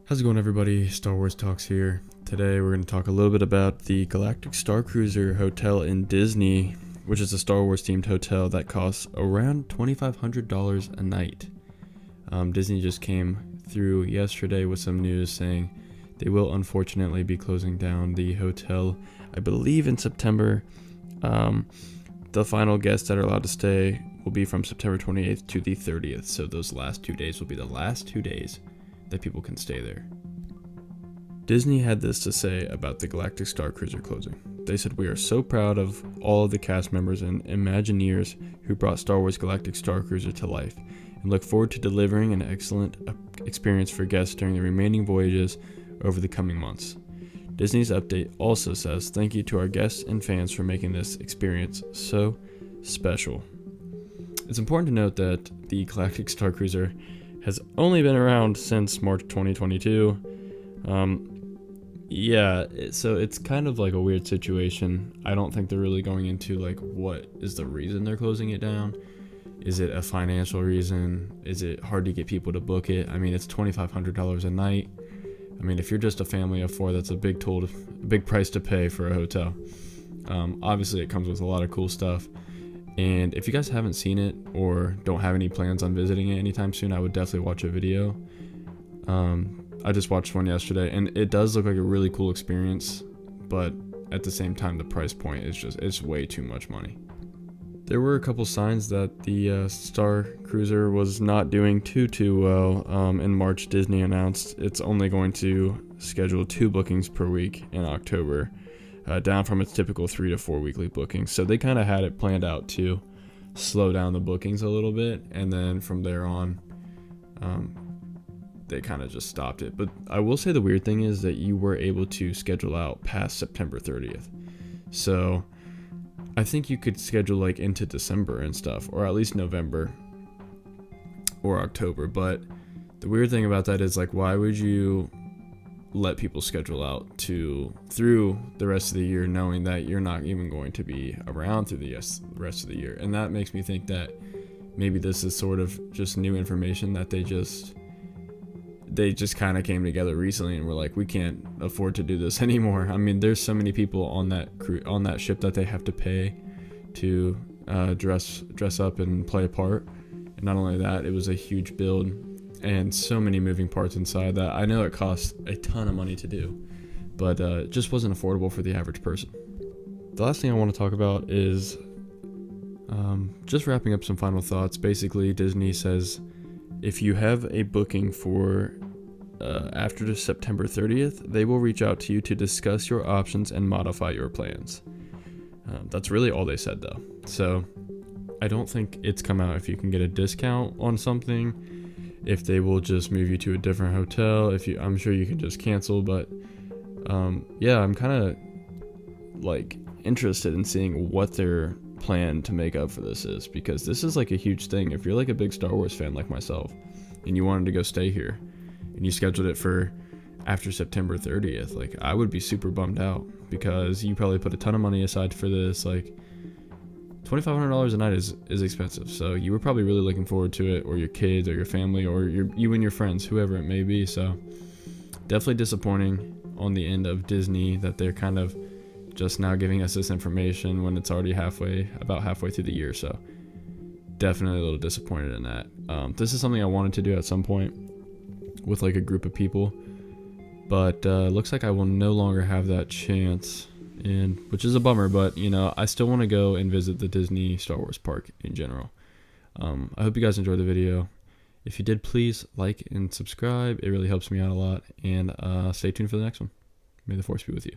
How's it going, everybody? Star Wars Talks here. Today we're going to talk a little bit about the Galactic Starcruiser Hotel in Disney, which is a Star Wars themed hotel that costs around $2,500 a night. Disney just came through yesterday with some news saying they will unfortunately be closing down the hotel, I believe in September. The final guests that are allowed to stay will be from September 28th to the 30th, so those last 2 days will be the last 2 days that people can stay there. Disney had this to say about the Galactic Starcruiser closing. They said, "We are so proud of all of the cast members and Imagineers who brought Star Wars Galactic Starcruiser to life, and look forward to delivering an excellent experience for guests during the remaining voyages over the coming months." Disney's update also says, "Thank you to our guests and fans for making this experience so special." It's important to note that the Galactic Starcruiser has only been around since March 2022. So it's kind of like a weird situation. I don't think they're really going into like what is the reason they're closing it down. Is it a financial reason? Is it hard to get people to book it? I mean, it's $2,500 a night. I mean, if you're just a family of four, that's a big price to pay for a hotel. Obviously, it comes with a lot of cool stuff. And if you guys haven't seen it or don't have any plans on visiting it anytime soon, I would definitely watch a video. I just watched one yesterday, and it does look like a really cool experience, but at the same time, the price point is it's way too much money. There were a couple signs that the Star Cruiser was not doing too well. In March, Disney announced it's only going to schedule 2 bookings per week in October, down from its typical 3 to 4 weekly bookings. So they kind of had it planned out to slow down the bookings a little bit, and then from there on, they kind of just stopped it. But I will say the weird thing is that you were able to schedule out past September 30th. So I think you could schedule like into December and stuff, or at least November or October. But the weird thing about that is, like, why would you let people schedule out through the rest of the year knowing that you're not even going to be around through the rest of the year? And that makes me think that maybe this is sort of just new information that they just kind of came together recently and were like, we can't afford to do this anymore. I mean, there's so many people on that ship that they have to pay to dress up and play a part. And not only that, it was a huge build and so many moving parts inside that I know it costs a ton of money to do, but it just wasn't affordable for the average person. The last thing I want to talk about is just wrapping up some final thoughts. Basically, Disney says if you have a booking for after September 30th, they will reach out to you to discuss your options and modify your plans. That's really all they said, though. So I don't think it's come out if you can get a discount on something, if they will just move you to a different hotel. I'm sure you can just cancel, but I'm kind of like interested in seeing what their plan to make up for this is, because this is like a huge thing. If you're like a big Star Wars fan like myself and you wanted to go stay here and you scheduled it for after September 30th, like, I would be super bummed out, because you probably put a ton of money aside for this. Like, $2,500 a night is expensive, so you were probably really looking forward to it, or your kids or your family or you and your friends, whoever it may be. So definitely disappointing on the end of Disney that they're kind of just now giving us this information when it's already about halfway through the year. So definitely a little disappointed in that. This is something I wanted to do at some point with like a group of people, but looks like I will no longer have that chance, and which is a bummer. But I still want to go and visit the Disney Star Wars park in general. I hope you guys enjoyed the video. If you did, please like and subscribe. It really helps me out a lot, and stay tuned for the next one. May the Force be with you.